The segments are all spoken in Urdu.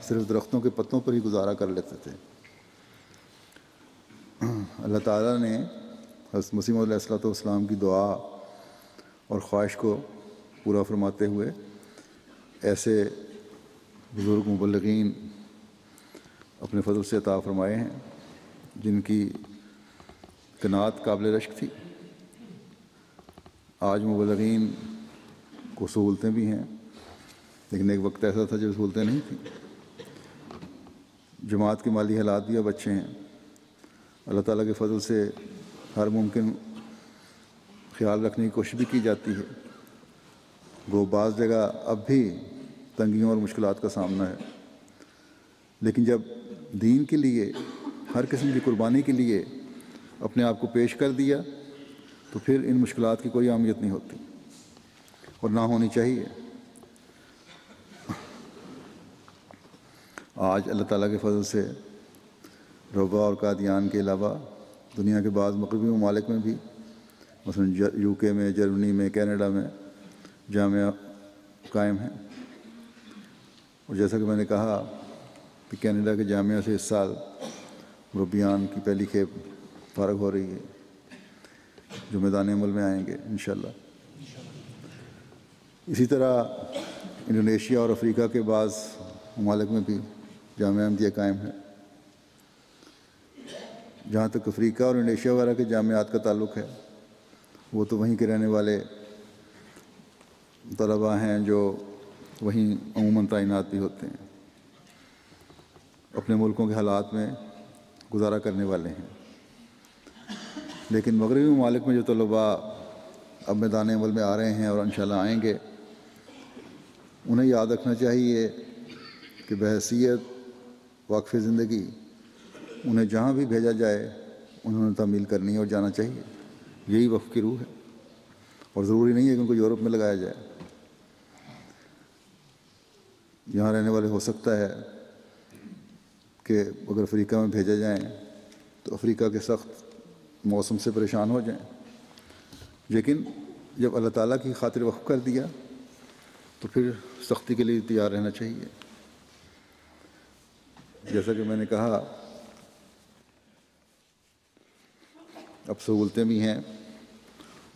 صرف درختوں کے پتوں پر ہی گزارا کر لیتے تھے۔ اللہ تعالیٰ نے حضرت مسیح موعود علیہ السلام کی دعا اور خواہش کو پورا فرماتے ہوئے ایسے بزرگ مبلغین اپنے فضل سے عطا فرمائے ہیں جن کی قناعت قابل رشک تھی۔ آج مبلغین کو سہولتیں بھی ہیں، لیکن ایک وقت ایسا تھا جب سہولتیں نہیں تھیں۔ جماعت کے مالی حالات بھی اب اچھے ہیں۔ اللہ تعالیٰ کے فضل سے ہر ممکن خیال رکھنے کی کوشش بھی کی جاتی ہے۔ وہ بعض جگہ اب بھی تنگیوں اور مشکلات کا سامنا ہے، لیکن جب دین کے لیے ہر قسم کی قربانی کے لیے اپنے آپ کو پیش کر دیا تو پھر ان مشکلات کی کوئی اہمیت نہیں ہوتی اور نہ ہونی چاہیے۔ آج اللہ تعالیٰ کے فضل سے روبا اور قادیان کے علاوہ دنیا کے بعض مغربی ممالک میں بھی، مثلا UK میں، جرمنی میں، کینیڈا میں جامعہ قائم ہیں۔ اور جیسا کہ میں نے کہا کہ کینیڈا کے جامعہ سے اس سال مربیان کی پہلی کھیپ فارغ ہو رہی ہے جو میدان عمل میں آئیں گے انشاءاللہ۔ اسی طرح انڈونیشیا اور افریقہ کے بعض ممالک میں بھی جامعہ احمدیہ قائم ہے۔ جہاں تک افریقہ اور انڈونیشیا وغیرہ کے جامعات کا تعلق ہے، وہ تو وہیں کے رہنے والے طلباء ہیں جو وہیں عموماً تعینات بھی ہوتے ہیں، اپنے ملکوں کے حالات میں گزارا کرنے والے ہیں۔ لیکن مغربی ممالک میں جو طلباء اب میدان عمل میں آ رہے ہیں اور انشاءاللہ آئیں گے، انہیں یاد رکھنا چاہیے کہ بحیثیت وقف زندگی انہیں جہاں بھی بھیجا جائے انہوں نے تعمیل کرنی ہے اور جانا چاہیے۔ یہی وقف کی روح ہے، اور ضروری نہیں ہے کہ ان کو یورپ میں لگایا جائے۔ یہاں رہنے والے ہو سکتا ہے کہ اگر افریقہ میں بھیجا جائیں تو افریقہ کے سخت موسم سے پریشان ہو جائیں، لیکن جب اللہ تعالیٰ کی خاطر وقف کر دیا تو پھر سختی کے لیے تیار رہنا چاہیے۔ جیسا کہ میں نے کہا، اب سہولتیں بھی ہیں،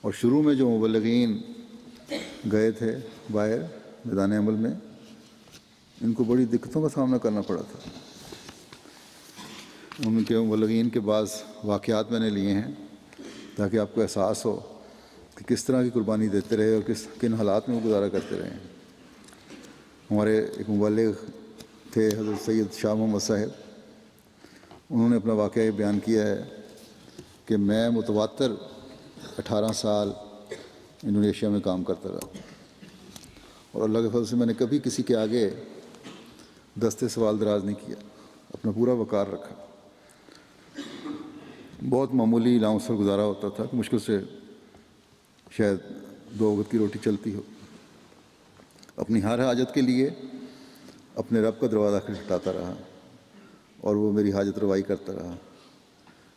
اور شروع میں جو مبلغین گئے تھے باہر میدان عمل میں، ان کو بڑی دقتوں کا سامنا کرنا پڑا تھا۔ ان کے مبلغین کے بعض واقعات میں نے لیے ہیں تاکہ آپ کو احساس ہو کہ کس طرح کی قربانی دیتے رہے اور کن حالات میں وہ گزارا کرتے رہے ہیں۔ ہمارے ایک مبلغ تھے حضرت سید شاہ محمد صاحب، انہوں نے اپنا واقعہ بیان کیا ہے کہ میں متواتر 18 سال انڈونیشیا میں کام کرتا رہا، اور اللہ کے فضل سے میں نے کبھی کسی کے آگے دستے سوال دراز نہیں کیا، اپنا پورا وقار رکھا۔ بہت معمولی الاؤنس پر گزارا ہوتا تھا کہ مشکل سے شاید 2 وقت کی روٹی چلتی ہو۔ اپنی ہر حاجت کے لیے اپنے رب کا دروازہ کھٹکھٹاتا رہا اور وہ میری حاجت روائی کرتا رہا۔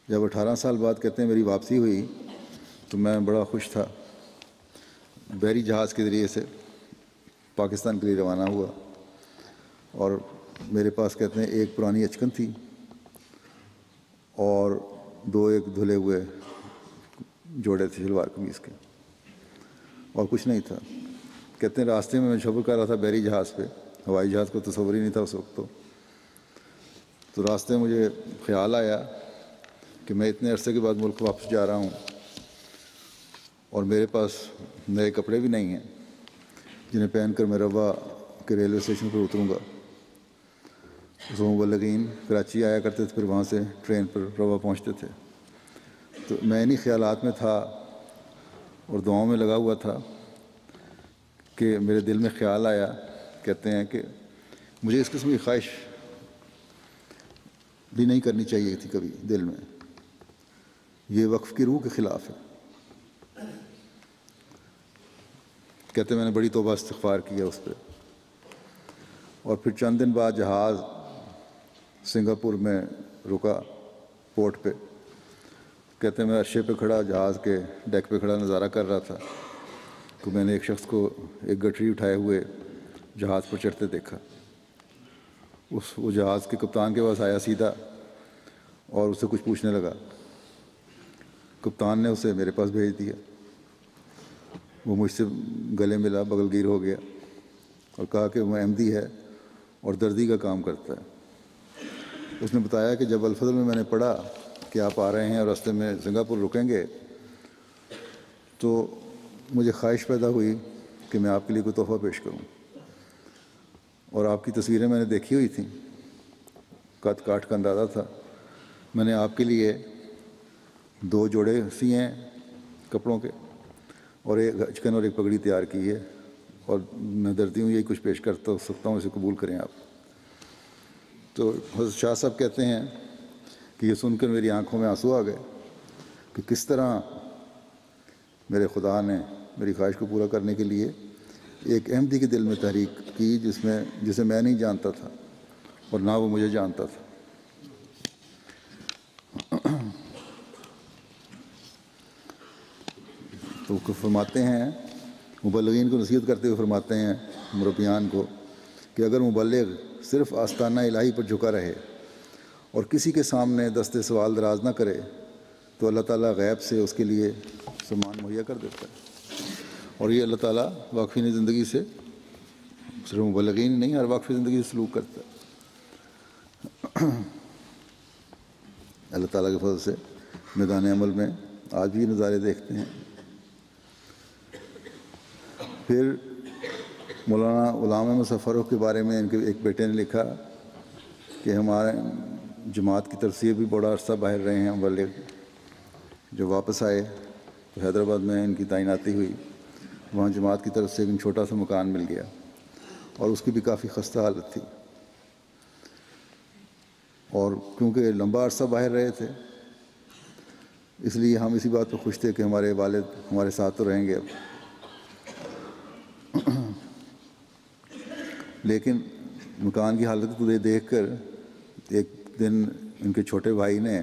جب 18 سال بعد کہتے ہیں میری واپسی ہوئی تو میں بڑا خوش تھا۔ بحری جہاز کے ذریعے سے پاکستان کے لیے روانہ ہوا، اور میرے پاس کہتے ہیں ایک پرانی اچکن تھی اور 2 ایک دھلے ہوئے جوڑے تھے شلوار قمیض کے، اور کچھ نہیں تھا۔ کہتے ہیں راستے میں سفر کر رہا تھا بحری جہاز پہ، ہوائی جہاز کو تصور ہی نہیں تھا اس وقت۔ تو راستے میں مجھے خیال آیا کہ میں اتنے عرصے کے بعد ملک واپس جا رہا ہوں اور میرے پاس نئے کپڑے بھی نہیں ہیں جنہیں پہن کر میں روا کے ریلوے اسٹیشن پر اتروں گا۔ اس مبلغین کراچی آیا کرتے تھے، پھر وہاں سے ٹرین پر روا پہنچتے تھے۔ تو میں انہی خیالات میں تھا اور دعاؤں میں لگا ہوا تھا کہ میرے دل میں خیال آیا، کہتے ہیں کہ مجھے اس قسم کی خواہش بھی نہیں کرنی چاہیے تھی کبھی دل میں، یہ وقف کی روح کے خلاف ہے۔ کہتے ہیں میں نے بڑی توبہ استغفار کیا اس پہ، اور پھر چند دن بعد جہاز سنگاپور میں رکا پورٹ پہ۔ کہتے ہیں میں عرشے پہ کھڑا، جہاز کے ڈیک پہ کھڑا نظارہ کر رہا تھا کہ میں نے ایک شخص کو ایک گٹری اٹھائے ہوئے جہاز پر چڑھتے دیکھا، وہ جہاز کے کپتان کے پاس آیا سیدھا اور اس سے کچھ پوچھنے لگا. کپتان نے اسے میرے پاس بھیج دیا. وہ مجھ سے گلے ملا، بغل گیر ہو گیا اور کہا کہ وہ احمدی ہے اور دردی کا کام کرتا ہے. اس نے بتایا کہ جب الفضل میں نے پڑھا کہ آپ آ رہے ہیں اور راستے میں سنگاپور رکیں گے تو مجھے خواہش پیدا ہوئی کہ میں آپ کے لیے کوئی تحفہ پیش کروں. اور آپ کی تصویریں میں نے دیکھی ہوئی تھیں، قد کاٹ کا اندازہ تھا. میں نے آپ کے لیے 2 جوڑے سیے ہیں کپڑوں کے اور ایک اچکن اور ایک پگڑی تیار کی ہے، اور میں دردی ہوں یہی کچھ پیش کر سکتا ہوں، اسے قبول کریں آپ. تو حضرت شاہ صاحب کہتے ہیں کہ یہ سن کر میری آنکھوں میں آنسو آ گئے کہ کس طرح میرے خدا نے میری خواہش کو پورا کرنے کے لیے ایک احمدی کے دل میں تحریک کی جسے میں نہیں جانتا تھا اور نہ وہ مجھے جانتا تھا. تو فرماتے ہیں، مبلغین کو نصیحت کرتے ہوئے فرماتے ہیں مربیان کو کہ اگر مبلغ صرف آستانہ الہی پر جھکا رہے اور کسی کے سامنے دست سوال دراز نہ کرے تو اللہ تعالیٰ غیب سے اس کے لیے سامان مہیا کر دیتا ہے. اور یہ اللہ تعالیٰ واقفین زندگی سے، صرف مبلغین نہیں، ہر واقفی زندگی سے سلوک کرتا ہے. اللہ تعالیٰ کے فضل سے میدان عمل میں آج بھی نظارے دیکھتے ہیں. پھر مولانا غلام احمد فاروق کے بارے میں ان کے ایک بیٹے نے لکھا کہ ہمارے جماعت کی طرف سے بھی بڑا عرصہ باہر رہے ہیں مبلغ. جب واپس آئے تو حیدرآباد میں ان کی تعیناتی ہوئی. وہاں جماعت کی طرف سے ایک چھوٹا سا مکان مل گیا اور اس کی بھی کافی خستہ حالت تھی. اور کیونکہ لمبا عرصہ باہر رہے تھے اس لیے ہم اسی بات پہ خوش تھے کہ ہمارے والد ہمارے ساتھ تو رہیں گے اب. لیکن مکان کی حالت کو دیکھ کر ایک دن ان کے چھوٹے بھائی نے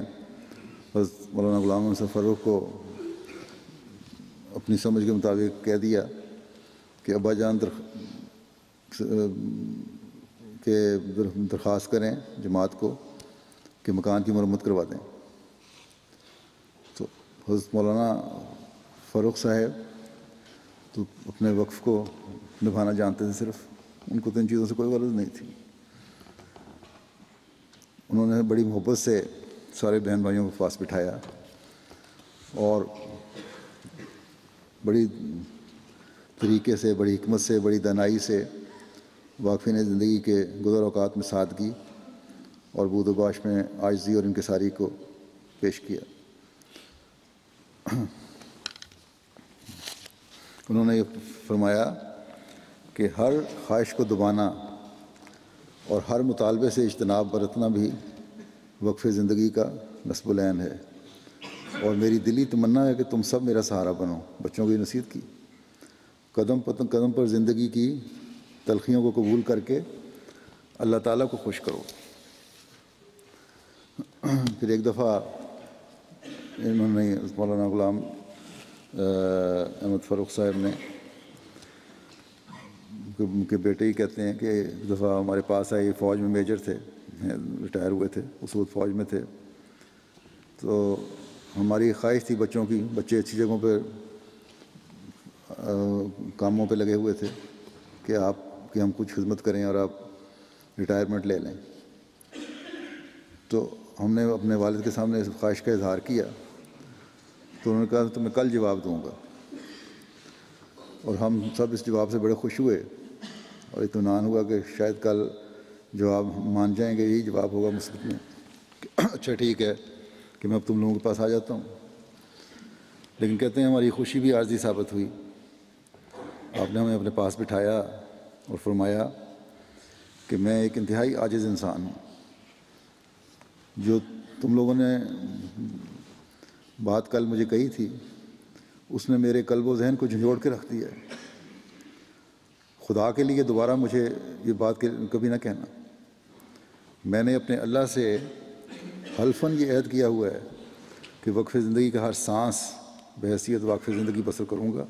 حضرت مولانا غلام احمد فاروق کو اپنی سمجھ کے مطابق کہہ دیا کہ ابا جان کہ درخواست کریں جماعت کو کہ مکان کی مرمت کروا دیں. تو حضرت مولانا فاروق صاحب تو اپنے وقف کو نبھانا جانتے تھے، صرف ان کو تو ان چیزوں سے کوئی غرض نہیں تھی. انہوں نے بڑی محبت سے سارے بہن بھائیوں کو پاس بٹھایا اور بڑی طریقے سے، بڑی حکمت سے، بڑی دانائی سے واقفین زندگی کے گزر اوقات میں سادگی اور بود و باش میں عاجزی اور انکساری کو پیش کیا. انہوں نے یہ فرمایا کہ ہر خواہش کو دبانا اور ہر مطالبے سے اجتناب برتنا بھی وقف زندگی کا نصب العین ہے، اور میری دلی تمنا ہے کہ تم سب میرا سہارا بنو. بچوں کو یہ نصیحت کی. قدم پر زندگی کی تلخیوں کو قبول کر کے اللہ تعالیٰ کو خوش کرو. پھر ایک دفعہ انہوں نے مولانا غلام احمد فاروق صاحب نے ان کے بیٹے ہی کہتے ہیں کہ ایک دفعہ ہمارے پاس آئے، فوج میں میجر تھے، ریٹائر ہوئے تھے، اس وقت فوج میں تھے. تو ہماری خواہش تھی بچوں کی، بچے اچھی جگہوں پہ کاموں پہ لگے ہوئے تھے کہ ہم کچھ خدمت کریں اور آپ ریٹائرمنٹ لے لیں. تو ہم نے اپنے والد کے سامنے اس خواہش کا اظہار کیا تو انہوں نے کہا تو میں کل جواب دوں گا. اور ہم سب اس جواب سے بڑے خوش ہوئے اور اطمینان ہوا کہ شاید کل جواب مان جائیں گے، یہی جواب ہوگا مثبت میں. اچھا ٹھیک ہے کہ میں اب تم لوگوں کے پاس آ جاتا ہوں. لیکن کہتے ہیں ہماری خوشی بھی عارضی ثابت ہوئی. آپ نے ہمیں اپنے پاس بٹھایا اور فرمایا کہ میں ایک انتہائی عاجز انسان ہوں. جو تم لوگوں نے بات کل مجھے کہی تھی اس نے میرے قلب و ذہن کو جھنجھوڑ کے رکھ دیا ہے. خدا کے لیے دوبارہ مجھے یہ بات کبھی نہ کہنا. میں نے اپنے اللہ سے حلفاً یہ عہد کیا ہوا ہے کہ وقف زندگی کا ہر سانس بحیثیت وقف زندگی بسر کروں گا،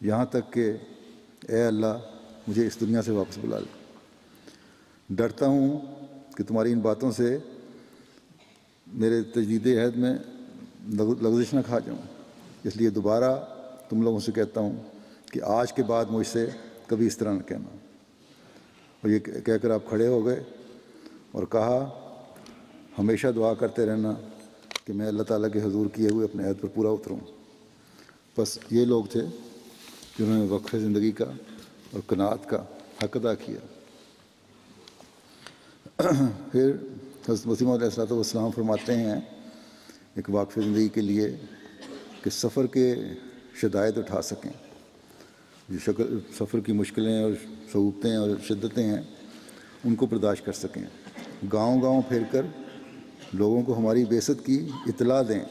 یہاں تک کہ اے اللہ مجھے اس دنیا سے واپس بلا لے. ڈرتا ہوں کہ تمہاری ان باتوں سے میرے تجدید عہد میں لغزش نہ کھا جاؤں، اس لیے دوبارہ تم لوگوں سے کہتا ہوں کہ آج کے بعد مجھ سے کبھی اس طرح نہ کہنا۔ اور یہ کہہ کر آپ کھڑے ہو گئے اور کہا، ہمیشہ دعا کرتے رہنا کہ میں اللہ تعالیٰ کے حضور کیے ہوئے اپنے عہد پر پورا اتروں۔ بس یہ لوگ تھے جنہوں نے وقف زندگی کا اور قناعت کا حق ادا کیا۔ پھر حضرت مسیح موعود علیہ السلام فرماتے ہیں ایک واقف زندگی کے لیے کہ سفر کے شدائد اٹھا سکیں، جو سفر کی مشکلیں اور صعوبتیں اور شدتیں ہیں ان کو برداشت کر سکیں، گاؤں گاؤں پھر کر لوگوں کو ہماری بعثت کی اطلاع دیں۔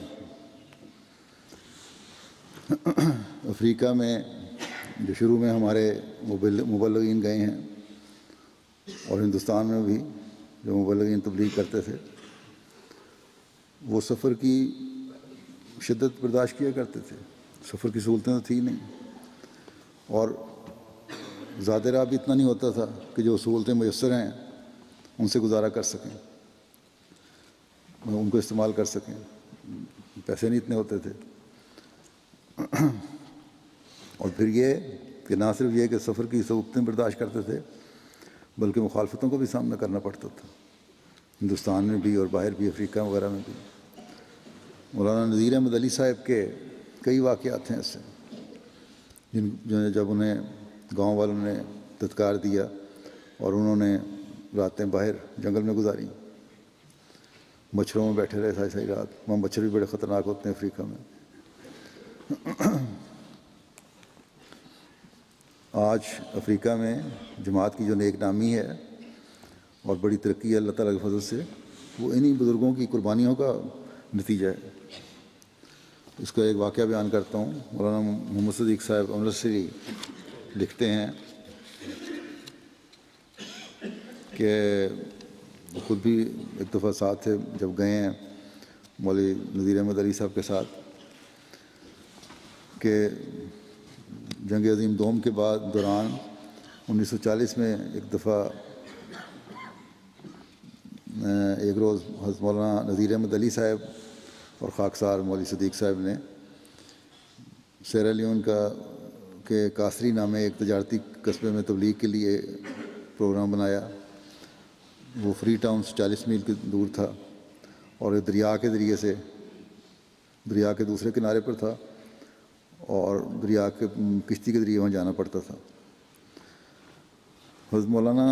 افریقہ میں جو شروع میں ہمارے مبلغین گئے ہیں، اور ہندوستان میں بھی جو مبلغین تبلیغ کرتے تھے، وہ سفر کی شدت برداشت کیا کرتے تھے، سفر کی سہولتیں تو تھی نہیں، اور زیادہ راہ بھی اتنا نہیں ہوتا تھا کہ جو سہولتیں میسر ہیں ان سے گزارا کر سکیں، ان کو استعمال کر سکیں، پیسے نہیں اتنے ہوتے تھے۔ اور پھر یہ کہ نہ صرف یہ کہ سفر کی سہولتیں برداشت کرتے تھے بلکہ مخالفتوں کو بھی سامنا کرنا پڑتا تھا، ہندوستان میں بھی اور باہر بھی، افریقہ وغیرہ میں بھی۔ مولانا نذیر احمد علی صاحب کے کئی واقعات ہیں ایسے جب انہیں گاؤں والوں نے دھتکار دیا اور انہوں نے راتیں باہر جنگل میں گزاری، مچھروں میں بیٹھے رہے ساری رات۔ وہاں مچھر بھی بڑے خطرناک ہوتے ہیں افریقہ میں۔ آج افریقہ میں جماعت کی جو نیک نامی ہے اور بڑی ترقی ہے اللہ تعالیٰ کے فضل سے، وہ انہی بزرگوں کی قربانیوں کا نتیجہ ہے۔ اس کا ایک واقعہ بیان کرتا ہوں۔ مولانا محمد صدیق صاحب امرتسری لکھتے ہیں کہ وہ خود بھی ایک دفعہ ساتھ تھے جب گئے ہیں مولوی نذیر احمد علی صاحب کے ساتھ، کہ جنگ عظیم دوم کے دوران 1940 میں ایک دفعہ ایک روز حضرت مولانا نذیر احمد علی صاحب اور خاکسار مولوی صدیق صاحب نے سیرا لیون کے کاسری نامے ایک تجارتی قصبے میں تبلیغ کے لیے پروگرام بنایا۔ وہ فری ٹاؤن سے 40 میل دور تھا اور دریا کے ذریعے سے، دریا کے دوسرے کنارے پر تھا اور دریا کے کشتی کے ذریعے وہاں جانا پڑتا تھا۔ حضرت مولانا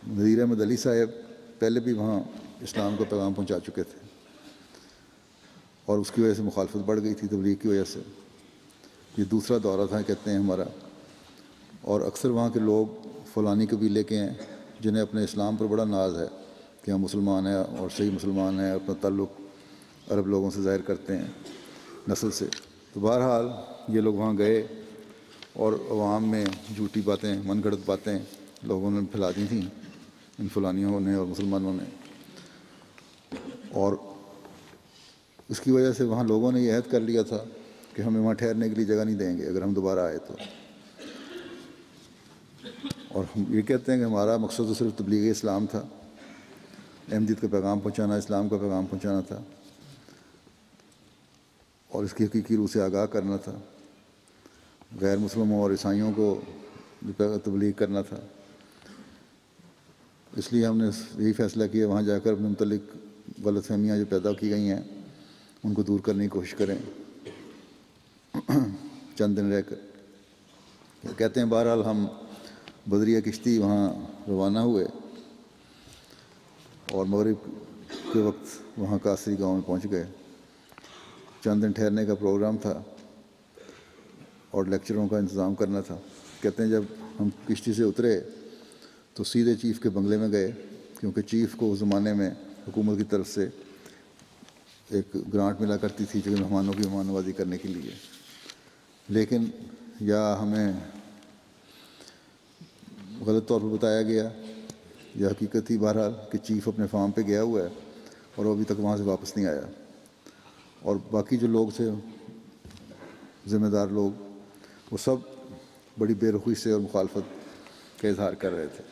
نذیر احمد علی صاحب پہلے بھی وہاں اسلام کا پیغام پہنچا چکے تھے اور اس کی وجہ سے مخالفت بڑھ گئی تھی تبلیغ کی وجہ سے۔ یہ دوسرا دورہ تھا کہتے ہیں ہمارا، اور اکثر وہاں کے لوگ فلانی قبیلے کے ہیں جنہیں اپنے اسلام پر بڑا ناز ہے کہ ہم مسلمان ہیں اور صحیح مسلمان ہیں، اپنا تعلق عرب لوگوں سے ظاہر کرتے ہیں نسل سے۔ تو بہرحال یہ لوگ وہاں گئے اور عوام میں جھوٹی باتیں، من گھڑت باتیں لوگوں نے پھیلا دی تھیں ان فلانیوں نے اور مسلمانوں نے، اور اس کی وجہ سے وہاں لوگوں نے یہ عہد کر لیا تھا کہ ہمیں وہاں ٹھہرنے کے لیے جگہ نہیں دیں گے اگر ہم دوبارہ آئے تو۔ اور ہم یہ کہتے ہیں کہ ہمارا مقصد تو صرف تبلیغ اسلام تھا، احمدیت کا پیغام پہنچانا، اسلام کا پیغام پہنچانا تھا اور اس کی حقیقی روح سے آگاہ کرنا تھا، غیر مسلموں اور عیسائیوں کو تبلیغ کرنا تھا۔ اس لیے ہم نے یہی فیصلہ کیا وہاں جا کر اپنے متعلق غلط فہمیاں جو پیدا کی گئی ہیں ان کو دور کرنے کی کوشش کریں چند دن رہ کر۔ کہتے ہیں بہرحال ہم بدریہ کشتی وہاں روانہ ہوئے اور مغرب کے وقت وہاں کاسری گاؤں میں پہنچ گئے۔ چند دن ٹھہرنے کا پروگرام تھا اور لیکچروں کا انتظام کرنا تھا۔ کہتے ہیں جب ہم کشتی سے اترے تو سیدھے چیف کے بنگلے میں گئے، کیونکہ چیف کو اس زمانے میں حکومت کی طرف سے ایک گرانٹ ملا کرتی تھی جو مہمانوں کی مہمان نوازی کرنے کے لیے۔ لیکن یا ہمیں غلط طور پر بتایا گیا یا حقیقت تھی بہرحال کہ چیف اپنے فارم پہ گیا ہوا ہے اور وہ ابھی تک وہاں سے واپس نہیں آیا، اور باقی جو لوگ تھے ذمہ دار لوگ وہ سب بڑی بے رخی سے اور مخالفت کا اظہار کر رہے تھے۔